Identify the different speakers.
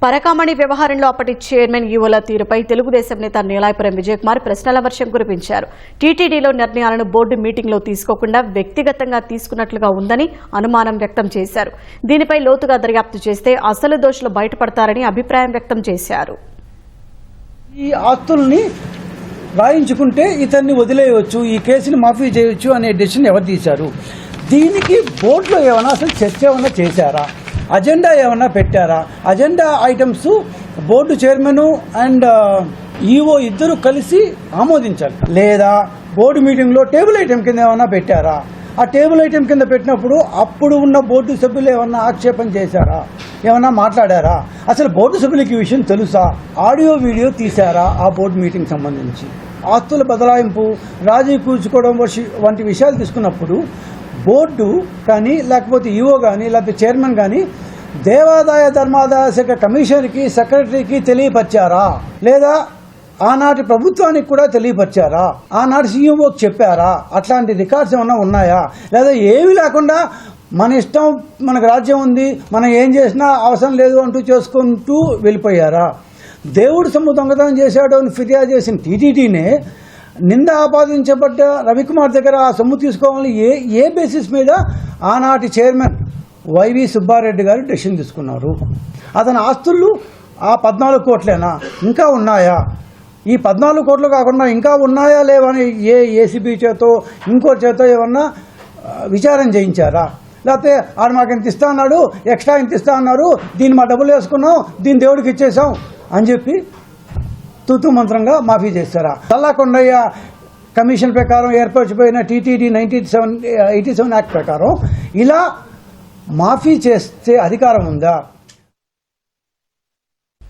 Speaker 1: పరకామణి వ్యవహారంలో అప్పటి చైర్మన్ ఈవోల తీరుపై తెలుగుదేశం నేత నీలాయపురం విజయకుమార్ ప్రశ్నల వర్షం కురిపించారు. టీటీడీలో నిర్ణయాలను బోర్డు మీటింగ్లో తీసుకోకుండా వ్యక్తిగతంగా తీసుకున్నట్లుగా ఉందని అనుమానం వ్యక్తం చేశారు. దీనిపై లోతుగా దర్యాప్తు చేస్తే అసలు దోషులు బయటపడతారని అభిప్రాయం వ్యక్తం చేశారు.
Speaker 2: ఈ ఆస్తుల్ని రాయించుకుంటే ఇతన్ని వదిలేయవచ్చు, ఈ కేసుని మాఫీ చేయవచ్చు అనే డెసిషన్ ఎవరు తీశారు? దీనికి బోర్డులో ఏమైనా అసలు చర్చ ఏమైనా చేశారా? అజెండా ఏమన్నా పెట్టారా? Agenda items board chairman and EO ఇద్దరు కలిసి ఆమోదించాలి. లేదా బోర్డు మీటింగ్లో టేబుల్ ఐటమ్ కింద ఏమన్నా పెట్టారా? ఆ టేబుల్ ఐటమ్ కింద పెట్టినప్పుడు అప్పుడు ఉన్న బోర్డు సభ్యులు ఏమన్నా ఆక్షేపం చేశారా? ఏమన్నా మాట్లాడారా? అసలు బోర్డు సభ్యులకి ఈ విషయం తెలుసా? ఆడియో వీడియో తీశారా ఆ బోర్డు మీటింగ్ సంబంధించి? ఆస్తుల బదలాయింపు, రాజీ కూర్చుకోవడం వంటి విషయాలు తీసుకున్నప్పుడు బోర్డు కానీ లేకపోతే ఈఓ కానీ లేకపోతే చైర్మన్ కానీ దేవాదాయ ధర్మాదాయ శాఖ కమిషనర్కి సెక్రటరీకి తెలియపరిచారా? లేదా ఆనాటి ప్రభుత్వానికి కూడా తెలియపరిచారా? ఆనాటి సీఎంఓకి చెప్పారా? అట్లాంటి రికార్డ్స్ ఏమన్నా ఉన్నాయా? లేదా ఏమీ లేకుండా మన ఇష్టం, మనకు రాజ్యం ఉంది, మనం ఏం చేసినా అవసరం లేదు అంటూ చేసుకుంటూ వెళ్ళిపోయారా? దేవుడు సొమ్ము దొంగతనం చేశాడు అని ఫిర్యాదు చేసిన టీటీడీనే నింద ఆపాదించబడ్డ రవికుమార్ దగ్గర ఆ సొమ్ము తీసుకోవాలని ఏ బేసిస్ మీద ఆనాటి చైర్మన్ వైవి సుబ్బారెడ్డి గారు డెసిషన్ తీసుకున్నారు? అతని ఆస్తులు ఆ 14 కోట్లేనా? ఇంకా ఉన్నాయా? ఈ 14 కోట్లు కాకుండా ఇంకా ఉన్నాయా లేవని ఏసీబీ చేతో ఇంకో చేతో ఏమన్నా విచారణ చేయించారా? లేకపోతే ఆడు మాకు ఇంత ఇస్తా అన్నాడు, ఎక్స్ట్రా ఇంత ఇస్తా అన్నారు, దీన్ని మా డబ్బులు వేసుకున్నాం, దీన్ని దేవుడికి ఇచ్చేసాం అని చెప్పి తూతూ మంత్రంగా మాఫీ చేస్తారా? చల్లాకొండయ్య కమిషన్ ప్రకారం ఏర్పరిచిపోయిన టీటీడీ 87 యాక్ట్ ప్రకారం ఇలా మాఫీ చేసే అధికారం ఉందా?